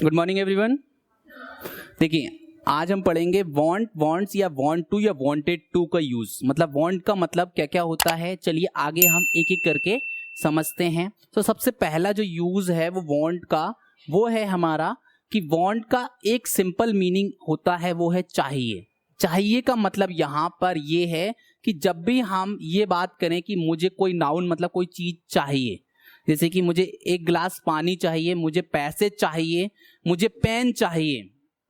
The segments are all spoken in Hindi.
Good morning everyone. देखिए आज हम पढ़ेंगे वांट, वांट्स या वांट टू या वांटेड टू का यूज। मतलब वांट का मतलब क्या क्या होता है, चलिए आगे हम एक एक करके समझते हैं। तो सबसे पहला जो यूज है वो वांट का वो है हमारा कि वांट का एक सिंपल मीनिंग होता है वो है चाहिए। चाहिए का मतलब यहाँ पर ये है कि जब भी हम ये बात करें कि मुझे कोई नाउन मतलब कोई चीज चाहिए, जैसे कि मुझे एक गिलास पानी चाहिए, मुझे पैसे चाहिए, मुझे पेन चाहिए,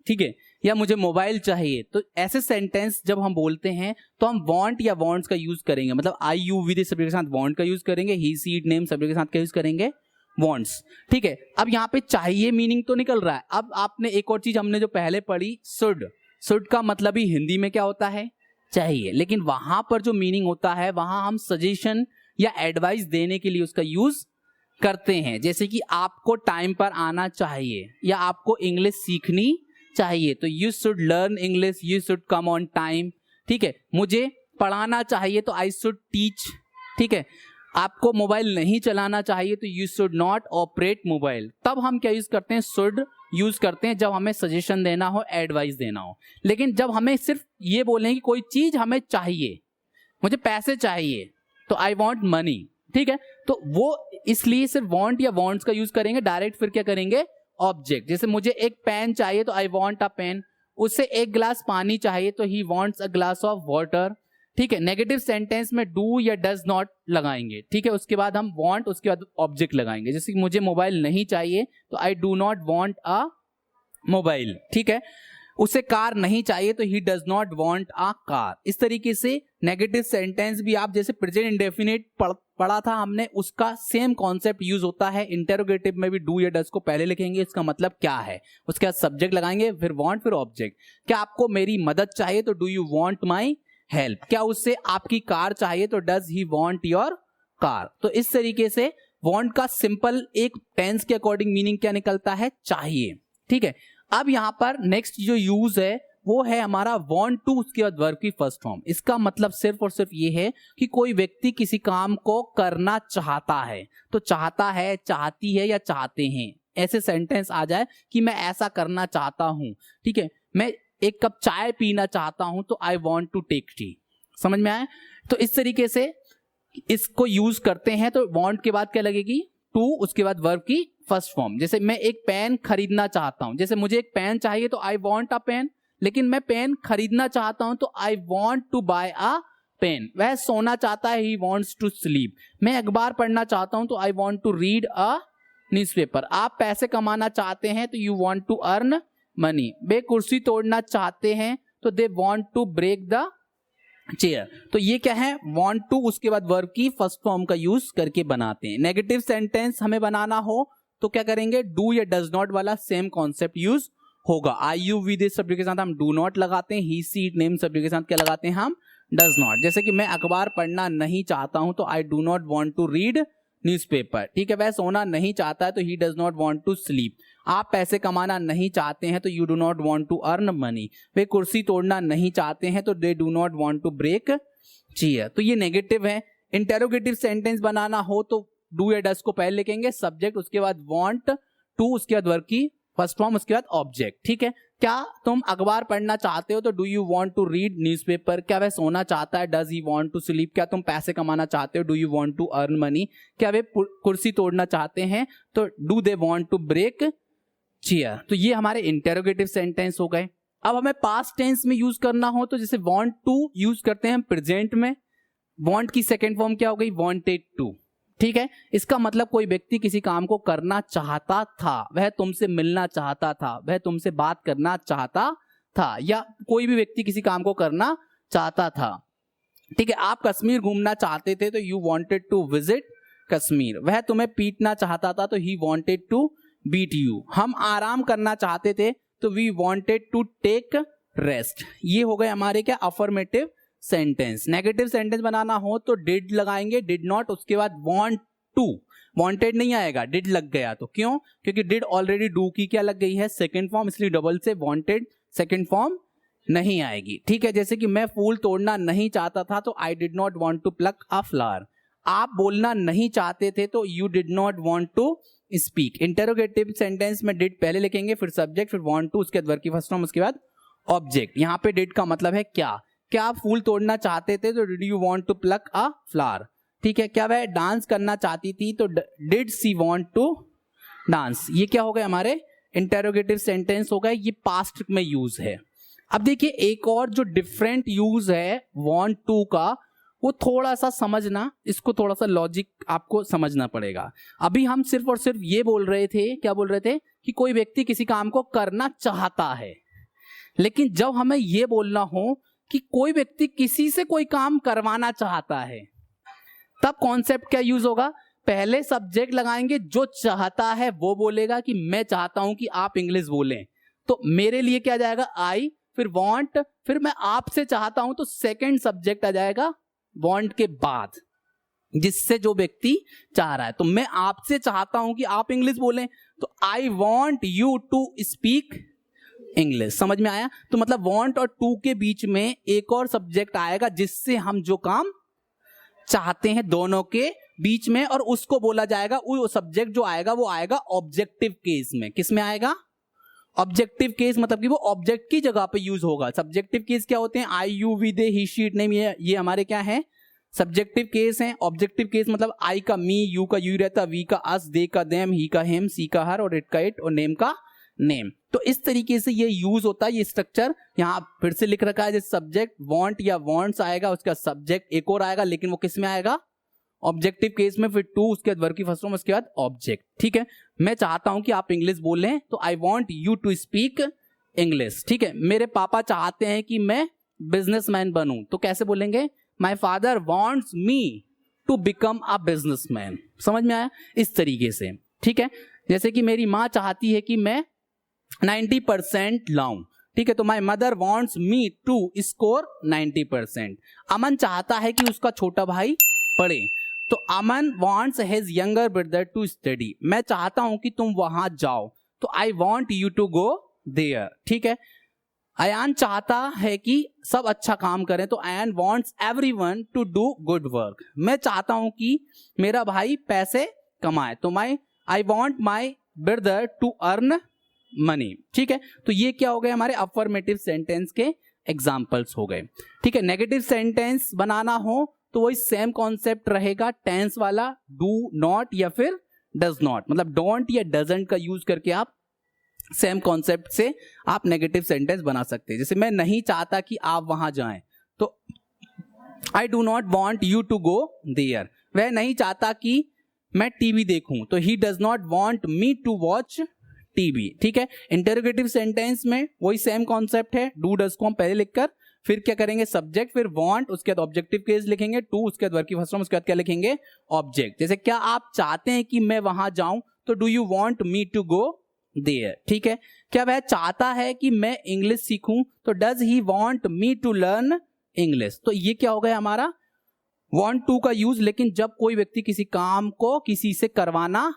ठीक है, या मुझे मोबाइल चाहिए, तो ऐसे सेंटेंस जब हम बोलते हैं तो हम वांट या वांट्स का यूज करेंगे। मतलब आई यू विद सब्जेक्ट के साथ वांट का यूज करेंगे, ही सी इट नेम सब्जेक्ट के साथ क्या यूज करेंगे, वांट्स। ठीक है, अब यहाँ पे चाहिए मीनिंग तो निकल रहा है। अब आपने एक और चीज हमने जो पहले पढ़ी शुड, शुड का मतलब ही हिंदी में क्या होता है, चाहिए, लेकिन वहां पर जो मीनिंग होता है वहां हम सजेशन या एडवाइस देने के लिए उसका यूज करते हैं। जैसे कि आपको टाइम पर आना चाहिए या आपको इंग्लिश सीखनी चाहिए, तो you should learn English, you should come on time. ठीक है, मुझे पढ़ाना चाहिए तो आई शुड टीच। ठीक है, आपको मोबाइल नहीं चलाना चाहिए तो you should not operate mobile. तब हम क्या यूज करते हैं, शुड यूज करते हैं जब हमें सजेशन देना हो, एडवाइस देना हो। लेकिन जब हमें सिर्फ ये बोलें कि कोई चीज हमें चाहिए, मुझे पैसे चाहिए तो आई वॉन्ट मनी, ठीक है, तो वो इसलिए सिर्फ वांट या वांट्स का यूज करेंगे। डायरेक्ट फिर क्या करेंगे, ऑब्जेक्ट। जैसे मुझे एक पेन चाहिए तो आई वांट अ पेन, उससे एक गिलास पानी चाहिए तो he wants a glass of water. ठीक है, नेगेटिव सेंटेंस में डू या डज नॉट लगाएंगे। ठीक है, उसके बाद हम वांट, उसके बाद ऑब्जेक्ट लगाएंगे। जैसे कि मुझे मोबाइल नहीं चाहिए तो I do not want a mobile. ठीक है, उसे कार नहीं चाहिए तो he does not want a car. इस तरीके से नेगेटिव सेंटेंस भी आप जैसे प्रेजेंट इंडेफिनिट पढ़ा था हमने, उसका सेम कॉन्सेप्ट यूज होता है। इंटेरोगेटिव में भी डू या डज को पहले लिखेंगे, इसका मतलब क्या है, उसके बाद सब्जेक्ट लगाएंगे, फिर वांट, फिर ऑब्जेक्ट। क्या आपको मेरी मदद चाहिए तो do you want my help. क्या उससे आपकी कार चाहिए तो does he want your car. तो इस तरीके से वांट का सिंपल एक टेंस के अकॉर्डिंग मीनिंग क्या निकलता है, चाहिए। ठीक है, अब यहां पर नेक्स्ट जो यूज है वो है हमारा वांट टू, उसके बाद वर्ब की फर्स्ट फॉर्म। इसका मतलब सिर्फ और सिर्फ ये है कि कोई व्यक्ति किसी काम को करना चाहता है, तो चाहता है, चाहती है या चाहते हैं, ऐसे सेंटेंस आ जाए कि मैं ऐसा करना चाहता हूं। ठीक है, मैं एक कप चाय पीना चाहता हूं तो I want to take tea. समझ में आए, तो इस तरीके से इसको यूज करते हैं। तो वांट के बाद क्या लगेगी, टू, उसके बाद वर्ब की फर्स्ट फॉर्म। जैसे मैं एक पेन खरीदना चाहता हूं, जैसे मुझे एक पेन चाहिए तो आई वॉन्ट अ पेन, लेकिन मैं पेन खरीदना चाहता हूं तो I want to buy a pen. वह सोना चाहता है, ही वॉन्ट्स टू स्लीप। मैं अखबार पढ़ना चाहता हूं तो I want to read a newspaper. आप पैसे कमाना चाहते हैं तो you want to earn money. वे कुर्सी तोड़ना चाहते हैं तो they want to break the chair. तो ये क्या है, वांट टू, उसके बाद वर्ब की फर्स्ट फॉर्म का यूज करके बनाते हैं। नेगेटिव सेंटेंस हमें बनाना हो तो क्या करेंगे, डू या डज नॉट वाला सेम कॉन्सेप्ट यूज होगा। आई यू विद सब्जेक्ट के साथ हम डू नॉट लगाते हैं, ही सी इट नेम सब्जेक्ट के साथ क्या लगाते हैं, हम डज नॉट। जैसे कि मैं अखबार पढ़ना नहीं चाहता हूं तो I do not want to read newspaper. ठीक है, वह सोना नहीं चाहता है तो he does not want to sleep. आप पैसे कमाना नहीं चाहते हैं तो you do not want to earn money. वे कुर्सी तोड़ना नहीं चाहते हैं तो they do not want to break chair. तो ये नेगेटिव है। इंटेरोगेटिव सेंटेंस बनाना हो तो डू या डज को पहले लिखेंगे, सब्जेक्ट, उसके बाद वांट टू, उसके बाद वर्ब की फर्स्ट फॉर्म, उसके बाद ऑब्जेक्ट। ठीक है, क्या तुम अखबार पढ़ना चाहते हो तो do you want to read newspaper. क्या वह सोना चाहता है, does he want to sleep. क्या तुम पैसे कमाना चाहते हो, do you want to earn money. क्या वे कुर्सी तोड़ना चाहते हैं तो do they want to break chair. तो ये हमारे इंटेरोगेटिव सेंटेंस हो गए। अब हमें पास्ट टेंस में यूज करना हो तो जैसे वांट टू यूज करते हैं प्रेजेंट में, वांट की सेकेंड फॉर्म क्या हो गई, वांटेड टू। ठीक है, इसका मतलब कोई व्यक्ति किसी काम को करना चाहता था, वह तुमसे मिलना चाहता था, वह तुमसे बात करना चाहता था, या कोई भी व्यक्ति किसी काम को करना चाहता था। ठीक है, आप कश्मीर घूमना चाहते थे तो you wanted to visit Kashmir. वह तुम्हें पीटना चाहता था तो he wanted to beat you. हम आराम करना चाहते थे तो we wanted to take rest. ये हो गए हमारे क्या, अफर्मेटिव सेंटेंस। नेगेटिव सेंटेंस बनाना हो तो डिड लगाएंगे, डिड नॉट, उसके बाद वांट टू। वांटेड नहीं आएगा, डिड लग गया तो क्यों, क्योंकि डिड ऑलरेडी डू की क्या लग गई है, सेकंड फॉर्म, इसलिए डबल से वांटेड सेकंड फॉर्म नहीं आएगी। ठीक है, जैसे कि मैं फूल तोड़ना नहीं चाहता था तो I did not want to pluck a flower. आप बोलना नहीं चाहते थे तो you did not want to speak. Interrogative sentence में डिड पहले लिखेंगे, फिर सब्जेक्ट, फिर वांट टू, उसके बाद वर्ब की फर्स्ट फॉर्म, उसके बाद ऑब्जेक्ट। यहाँ पे डिड का मतलब है क्या आप फूल तोड़ना चाहते थे तो did you want to pluck a flower. ठीक है, क्या वह डांस करना चाहती थी तो did she want to dance. ये क्या हो गया हमारे इंटेरोगेटिव सेंटेंस हो गए, ये पास्ट में यूज है। अब देखिए एक और जो डिफरेंट यूज है वांट टू का, वो थोड़ा सा समझना, इसको थोड़ा सा लॉजिक आपको समझना पड़ेगा। अभी हम सिर्फ और सिर्फ ये बोल रहे थे, क्या बोल रहे थे कि कोई व्यक्ति किसी काम को करना चाहता है, लेकिन जब हमें ये बोलना हो कि कोई व्यक्ति किसी से कोई काम करवाना चाहता है, तब कॉन्सेप्ट क्या यूज होगा, पहले सब्जेक्ट लगाएंगे, जो चाहता है वो बोलेगा कि मैं चाहता हूं कि आप इंग्लिश बोलें, तो मेरे लिए क्या जाएगा आई, फिर वांट, फिर मैं आपसे चाहता हूं तो सेकंड सब्जेक्ट आ जाएगा वांट के बाद, जिससे जो व्यक्ति चाह रहा है। तो मैं आपसे चाहता हूं कि आप इंग्लिश बोलें, तो I want you to speak English. समझ में आया? तो मतलब वांट और टू के बीच में एक और सब्जेक्ट आएगा जिससे हम जो काम चाहते हैं दोनों के बीच में, और उसको बोला जाएगा, वो सब्जेक्ट जो आएगा वो आएगा ऑब्जेक्टिव केस में। किस में आएगा? ऑब्जेक्टिव केस, मतलब कि वो ऑब्जेक्ट की जगह पे यूज होगा। सब्जेक्टिव केस क्या होते हैं? I, you, we, they, he, she, it, name, ये हमारे क्या है? सब्जेक्टिव केस हैं। ऑब्जेक्टिव केस मतलब आई का मी, यू का यू रहता, वी का अस, दे का देम, ही का हिम, सी का हर, और इट का इट, और नेम का नेम। तो इस तरीके से ये यूज होता है। ये स्ट्रक्चर यहाँ फिर से लिख रखा है, जैसे सब्जेक्ट वांट या वांट्स आएगा, उसका सब्जेक्ट एक और आएगा, लेकिन वो किस में आएगा? ऑब्जेक्टिव केस में, फिर टू, उसके बाद वर्ब की फर्स्ट फॉर्म, उसके बाद ऑब्जेक्ट। ठीक है, मैं चाहता हूं कि आप इंग्लिश बोलें, तो I want you to speak English. ठीक है, मेरे पापा चाहते हैं कि मैं बिजनेसमैन बनूं, तो कैसे बोलेंगे? My father wants me to become a businessman. समझ में आया? इस तरीके से। ठीक है, जैसे कि मेरी माँ चाहती है कि मैं 90% लाऊं, ठीक है, तो my mother wants me to score 90%। Aman चाहता है कि उसका छोटा भाई पढ़े, तो Aman wants his younger brother to study. मैं चाहता हूं कि तुम वहां जाओ, तो I want you to go there. ठीक है, अयान चाहता है कि सब अच्छा काम करें, तो Ayaan wants everyone to do good work. मैं चाहता हूं कि मेरा भाई पैसे कमाए, तो I want my brother to earn money. ठीक है, तो ये क्या हो गए? हमारे अफर्मेटिव सेंटेंस के एग्जाम्पल्स हो गए। ठीक है, नेगेटिव सेंटेंस बनाना हो तो वही सेम कॉन्सेप्ट रहेगा, टेंस वाला, डू नॉट या फिर डज नॉट, मतलब डोंट या डजंट का यूज करके आप सेम कॉन्सेप्ट से आप नेगेटिव सेंटेंस बना सकते हैं। जैसे मैं नहीं चाहता कि आप वहां जाएं, तो I do not want you to go there. वह नहीं चाहता कि मैं टीवी देखूं, तो he does not want me to watch TV. ठीक है, इंटरोगेटिव सेंटेंस में वही सेम कॉन्सेप्ट है, डू डज को हम पहले लिखकर फिर क्या करेंगे? सब्जेक्ट, फिर वांट, उसके बाद ऑब्जेक्टिव केस लिखेंगे, टू, उसके बाद वर्ब की फर्स्ट फॉर्म, उसके बाद क्या लिखेंगे? ऑब्जेक्ट। जैसे क्या आप चाहते हैं कि मैं वहां जाऊं, तो do you want me to go there. ठीक है, क्या वह चाहता है कि मैं इंग्लिश सीखूं, तो does he want me to learn English. तो ये क्या हो गया हमारा? वांट टू का यूज, लेकिन जब कोई व्यक्ति किसी काम को किसी से करवाना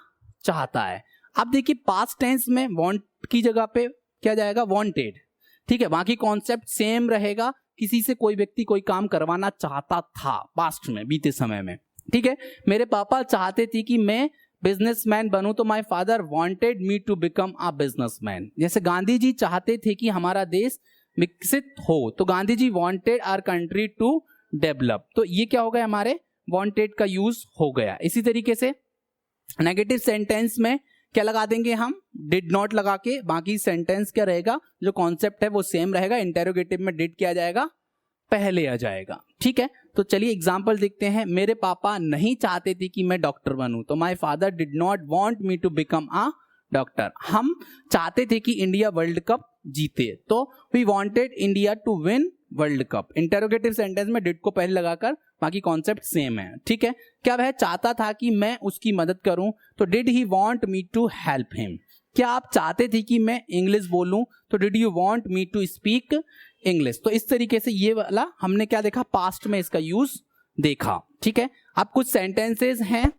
चाहता है। अब देखिए पास्ट टेंस में वांट की जगह पे क्या जाएगा? वांटेड। ठीक है, बाकी कॉन्सेप्ट सेम रहेगा, किसी से कोई व्यक्ति कोई काम करवाना चाहता था पास्ट में, बीते समय में। ठीक है, मेरे पापा चाहते थे कि मैं बिजनेसमैन बनूं, तो my father wanted me to become a businessman. जैसे गांधी जी चाहते थे कि हमारा देश विकसित हो, तो Gandhi ji wanted our country to develop. तो ये क्या हो गया? हमारे वांटेड का यूज हो गया। इसी तरीके से नेगेटिव सेंटेंस में क्या लगा देंगे हम? डिड नॉट लगा के, बाकी सेंटेंस क्या रहेगा? जो कॉन्सेप्ट है वो सेम रहेगा। इंटेरोगेटिव में डिड क्या आ जाएगा? पहले आ जाएगा। ठीक है, तो चलिए एग्जांपल देखते हैं। मेरे पापा नहीं चाहते थे कि मैं डॉक्टर बनूं, तो my father did not want me to become a doctor. हम चाहते थे कि इंडिया वर्ल्ड कप जीते, तो we wanted India to win world cup. Interrogative sentence में डिड को पहले लगाकर, बाकी कॉन्सेप्ट सेम है। ठीक है, क्या वह चाहता था कि मैं उसकी मदद करूं, तो did he want me to help him. क्या आप चाहते थे कि मैं इंग्लिश बोलूं, तो did you want me to speak English. तो इस तरीके से ये वाला हमने क्या देखा? पास्ट में इसका यूज देखा। ठीक है, अब कुछ सेंटेंसेस हैं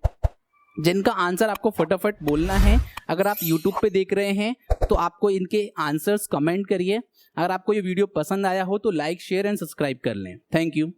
जिनका आंसर आपको फटाफट बोलना है। अगर आप YouTube पे देख रहे हैं तो आपको इनके आंसर्स कमेंट करिए। अगर आपको ये वीडियो पसंद आया हो तो लाइक, शेयर एंड सब्सक्राइब कर लें। Thank you.